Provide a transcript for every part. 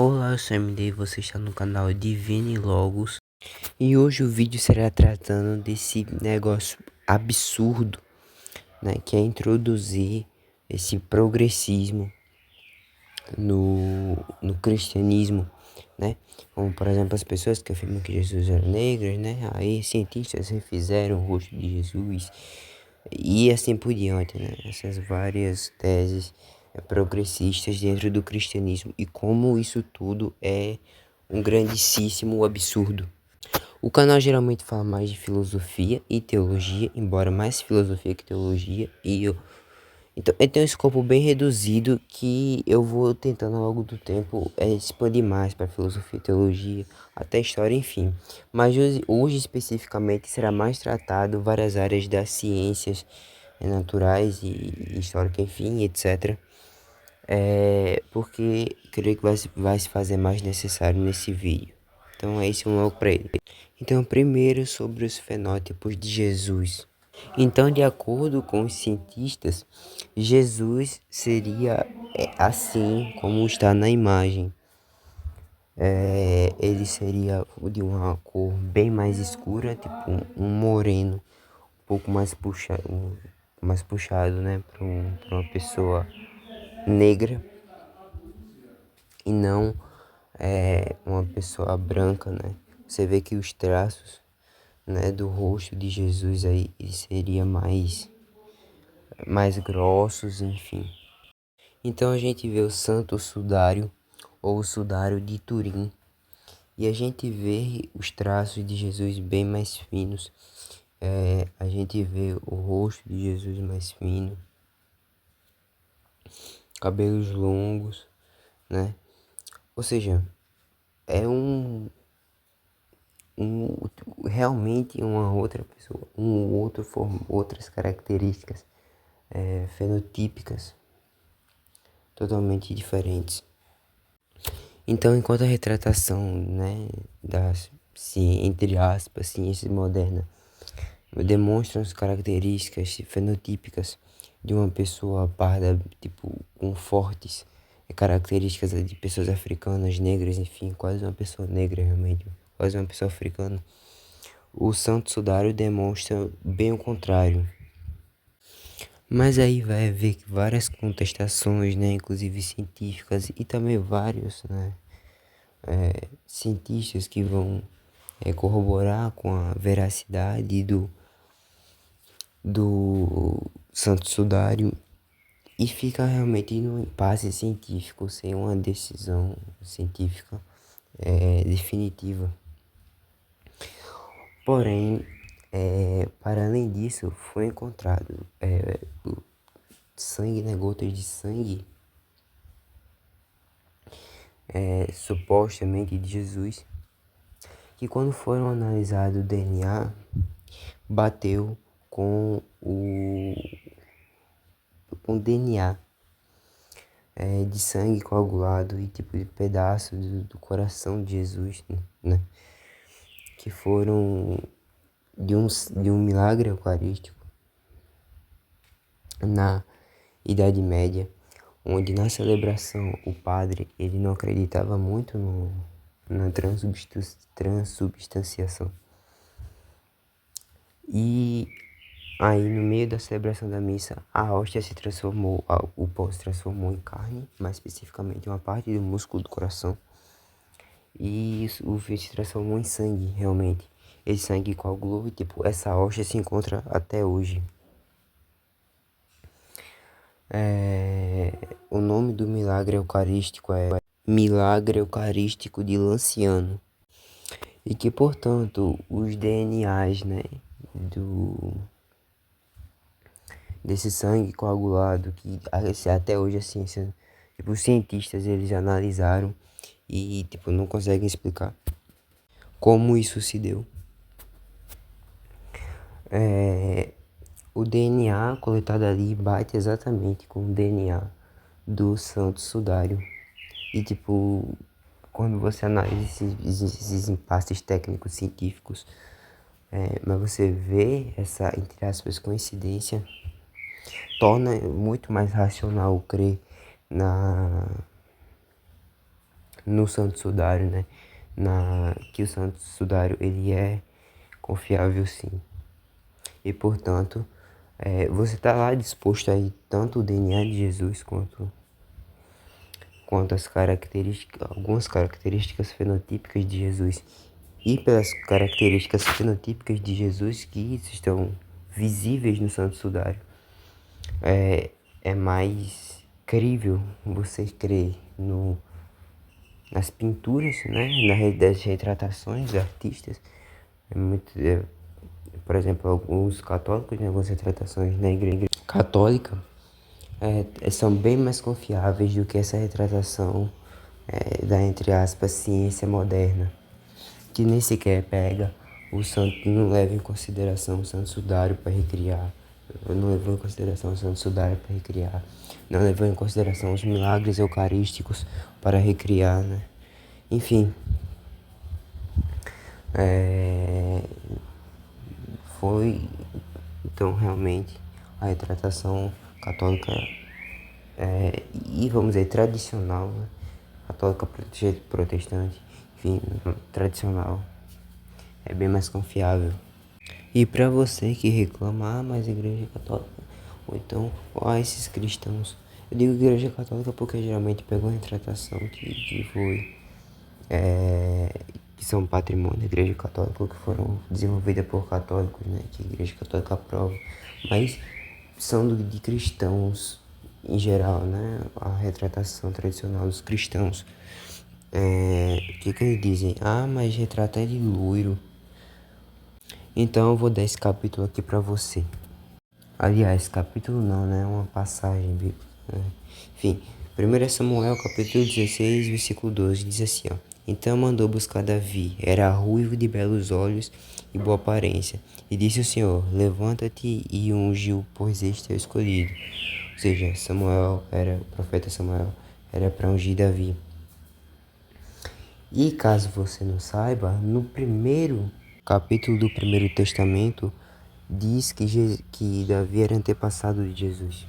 Olá, eu sou MD, você está no canal Divine Logos e hoje o vídeo será tratando desse negócio absurdo, né, que é introduzir esse progressismo no cristianismo, né, como por exemplo as pessoas que afirmam que Jesus era negro, né, aí cientistas refizeram o rosto de Jesus e assim por diante, né, essas várias teses progressistas dentro do cristianismo e como isso tudo é um grandíssimo absurdo. O canal geralmente fala mais de filosofia e teologia, embora mais filosofia que teologia, então eu tenho um escopo bem reduzido que eu vou tentando ao longo do tempo expandir mais para filosofia e teologia, até história, enfim. Mas hoje especificamente será mais tratado várias áreas das ciências naturais e histórica, enfim, etc. Porque creio que vai se fazer mais necessário nesse vídeo. Então é isso, um logo para ele. Então, primeiro sobre os fenótipos de Jesus. Então, de acordo com os cientistas, Jesus seria assim como está na imagem. Ele seria de uma cor bem mais escura, tipo um moreno, um pouco mais puxado, né, para uma pessoa negra e não uma pessoa branca, né? Você vê que os traços, né, do rosto de Jesus aí ele seria mais grossos, enfim. Então a gente vê o Santo Sudário ou o Sudário de Turim e a gente vê os traços de Jesus bem mais finos. A gente vê o rosto de Jesus mais fino, cabelos longos, né? Ou seja, é realmente uma outra pessoa, outras características fenotípicas totalmente diferentes. Então, enquanto a retratação, né, entre aspas, ciência moderna demonstra as características fenotípicas de uma pessoa parda, tipo, com fortes características de pessoas africanas, negras, enfim, quase uma pessoa negra realmente, quase uma pessoa africana. O Santo Sudário demonstra bem o contrário. Mas aí vai haver várias contestações, né, inclusive científicas e também vários, né, cientistas que vão corroborar com a veracidade do Santo Sudário e fica realmente num impasse científico sem uma decisão científica definitiva. Porém, para além disso, foi encontrado sangue, né, gotas de sangue, supostamente de Jesus, que quando foram analisado o DNA, bateu com o DNA de sangue coagulado e tipo de pedaço do coração de Jesus, né? Que foram de um milagre eucarístico na Idade Média, onde na celebração o padre ele não acreditava muito na transubstanciação. E aí no meio da celebração da missa, a hóstia se transformou, o pão se transformou em carne, mais especificamente uma parte do músculo do coração. E o vinho se transformou em sangue, realmente. Esse sangue coagulou e tipo, essa hóstia se encontra até hoje. O nome do milagre eucarístico é Milagre Eucarístico de Lanciano. E que, portanto, os DNAs, né, desse sangue coagulado, que até hoje a ciência, tipo, os cientistas, eles analisaram e, tipo, não conseguem explicar como isso se deu. O DNA coletado ali bate exatamente com o DNA do Santo Sudário. E, tipo, quando você analisa esses impasses técnicos científicos, mas você vê essa, entre aspas, coincidência, torna muito mais racional crer na no Santo Sudário, né? Que o Santo Sudário ele é confiável, sim. E portanto, você está lá disposto a ir tanto o DNA de Jesus quanto as características, algumas características fenotípicas de Jesus, e pelas características fenotípicas de Jesus que estão visíveis no Santo Sudário. É mais crível você crer nas pinturas, né, das retratações dos artistas. Por exemplo, alguns católicos, né, algumas retratações na igreja católica são bem mais confiáveis do que essa retratação da, entre aspas, ciência moderna, que nem sequer pega o santo, não leva em consideração o Santo Sudário para recriar, não levou em consideração o Santo Sudário para recriar, não levou em consideração os milagres eucarísticos para recriar, né? Enfim, foi então realmente a retratação católica e vamos dizer tradicional, né? Católica protestante, enfim, tradicional, é bem mais confiável. E para você que reclama, mas a igreja católica, ou então, esses cristãos, eu digo igreja católica porque geralmente pegou uma retratação que foi, que são patrimônio da igreja católica, que foram desenvolvidas por católicos, né, que a igreja católica aprova, mas são de cristãos em geral, né, a retratação tradicional dos cristãos. O que eles dizem? Mas retrata ele loiro. Então eu vou dar esse capítulo aqui pra você. Aliás, capítulo não, né? Uma passagem bíblica, né? Enfim, 1 Samuel, capítulo 16, versículo 12, diz assim, ó. Então mandou buscar Davi, era ruivo de belos olhos e boa aparência. E disse o Senhor, levanta-te e unge-o, pois este é o escolhido. Ou seja, o profeta Samuel, era para ungir Davi. E caso você não saiba, no primeiro capítulo do Primeiro Testamento, diz que Davi era antepassado de Jesus.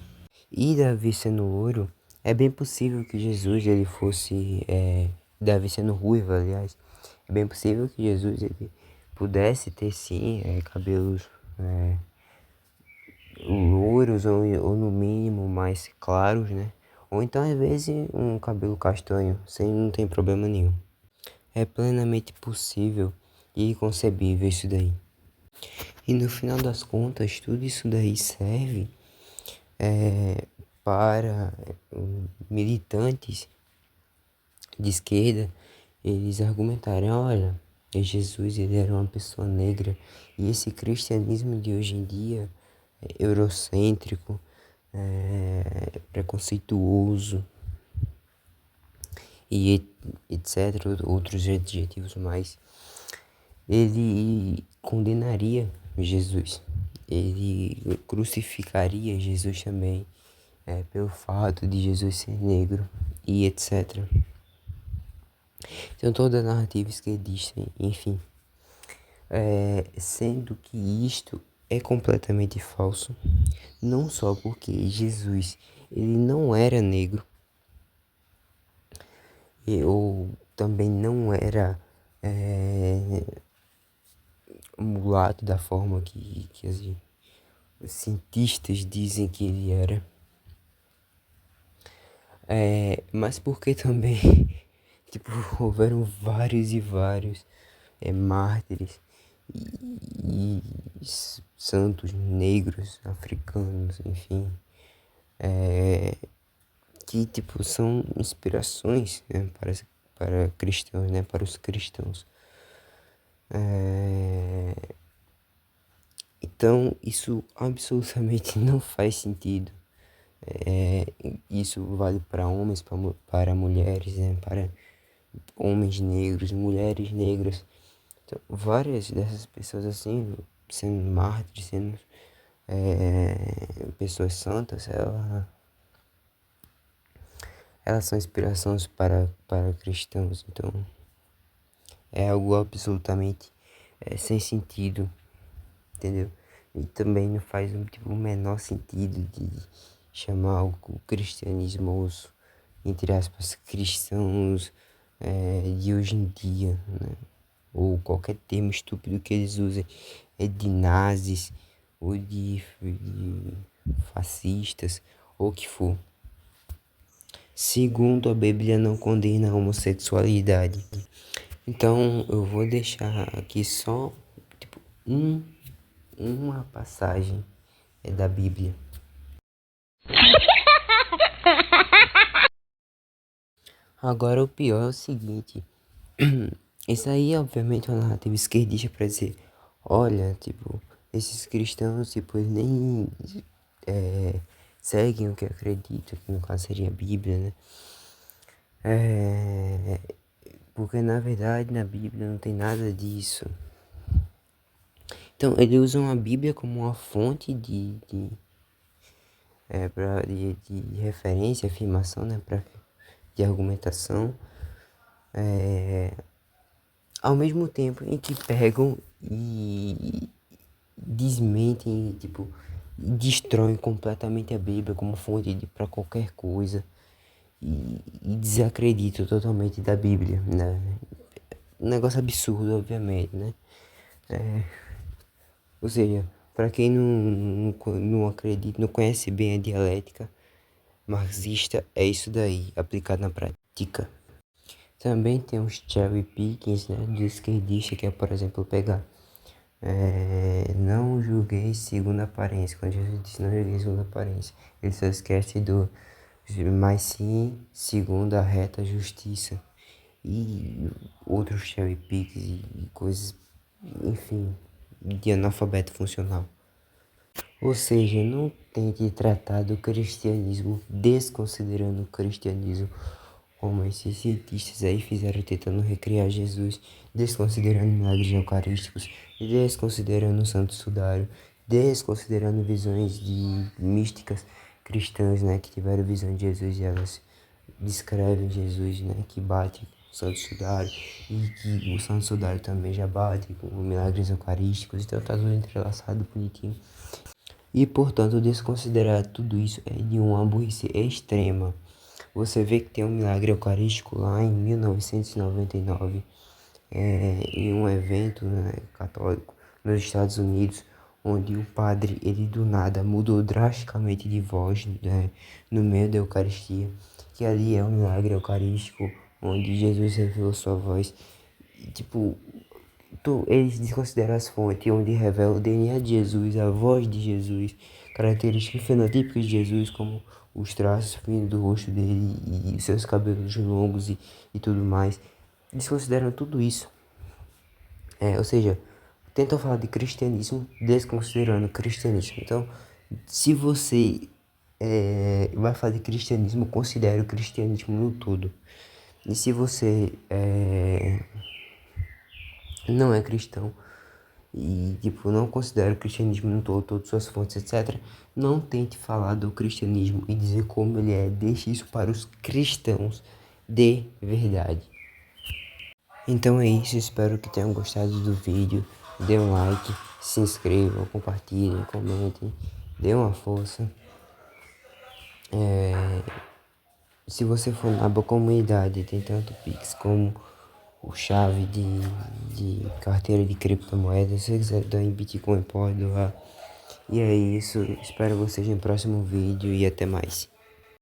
E Davi sendo louro, é bem possível que Jesus ele fosse, Davi sendo ruivo, aliás, é bem possível que Jesus ele pudesse ter sim cabelos louros ou no mínimo mais claros, né? Ou então às vezes um cabelo castanho, não tem problema nenhum. É plenamente possível e concebível isso daí. E no final das contas, tudo isso daí serve para militantes de esquerda eles argumentarem, olha, Jesus ele era uma pessoa negra e esse cristianismo de hoje em dia é eurocêntrico, preconceituoso e etc, outros adjetivos mais, ele condenaria Jesus, ele crucificaria Jesus também, pelo fato de Jesus ser negro e etc. Então toda a narrativa esquerdista, enfim, sendo que isto é completamente falso, não só porque Jesus ele não era negro, ou também não era mulato da forma que os cientistas dizem que ele era, mas porque também tipo, houveram vários e vários mártires e santos negros, africanos, enfim, que tipo são inspirações, né, para cristãos, né, para os cristãos. Então isso absolutamente não faz sentido. Isso vale para homens, para mulheres, né, para homens negros, mulheres negras. Então, várias dessas pessoas assim, sendo mártires, sendo pessoas santas, elas são inspirações para cristãos. Então, é algo absolutamente sem sentido, entendeu? E também não faz o menor sentido de chamar o cristianismo, os, entre aspas, cristãos, de hoje em dia, né? Ou qualquer termo estúpido que eles usem, de nazis, ou de fascistas, ou o que for. Segundo, a Bíblia não condena a homossexualidade. Então, eu vou deixar aqui só, tipo, uma passagem da Bíblia. Agora, o pior é o seguinte. Isso aí, obviamente, é uma narrativa esquerdista pra dizer, olha, tipo, esses cristãos, tipo, eles nem seguem o que acreditam, que no caso seria a Bíblia, né? Porque na verdade na Bíblia não tem nada disso. Então, eles usam a Bíblia como uma fonte de referência, afirmação, né? De argumentação. Ao mesmo tempo em que pegam e desmentem, tipo, destroem completamente a Bíblia como fonte para qualquer coisa e desacreditam totalmente da Bíblia, né? Um negócio absurdo, obviamente, né? Ou seja, para quem não acredita, não conhece bem a dialética marxista, é isso daí, aplicado na prática. Também tem os cherry pickings, né, de esquerdista, que é, por exemplo, pegar não julguei segundo a aparência. Quando Jesus disse não julguei segundo a aparência, ele só esquece mas sim segundo a reta justiça. E outros cherry picks e coisas, enfim, de analfabeto funcional. Ou seja, não tente tratar do cristianismo desconsiderando o cristianismo como esses cientistas aí fizeram tentando recriar Jesus, desconsiderando milagres eucarísticos, desconsiderando o Santo Sudário, desconsiderando visões de místicas cristãs, né, que tiveram visão de Jesus e elas descrevem Jesus, né, que bate com o Santo Sudário e que o Santo Sudário também já bate com milagres eucarísticos, então tá tudo entrelaçado, bonitinho. E, portanto, desconsiderar tudo isso é de uma burrice extrema. Você vê que tem um milagre eucarístico lá em 1999, em um evento, né, católico nos Estados Unidos, onde o padre, ele do nada mudou drasticamente de voz, né, no meio da Eucaristia, que ali é um milagre eucarístico, onde Jesus revelou sua voz. E, tipo, eles desconsideram as fontes onde revela o DNA de Jesus, a voz de Jesus, características fenotípicas de Jesus, como os traços finos do rosto dele e seus cabelos longos e tudo mais. Desconsideram tudo isso. Ou seja, tentam falar de cristianismo desconsiderando o cristianismo. Então, se você vai falar de cristianismo, considere o cristianismo no todo. E se você não é cristão, e tipo, não considero o cristianismo no todo, todas suas fontes, etc. Não tente falar do cristianismo e dizer como ele é, deixe isso para os cristãos de verdade. Então é isso, espero que tenham gostado do vídeo, dê um like, se inscrevam, compartilhem, comentem, dê uma força. Se você for na boa comunidade, tem tanto Pix como o chave de carteira de criptomoedas. Se você quiser doar em Bitcoin, pode doar. E é isso, espero vocês no próximo vídeo e até mais.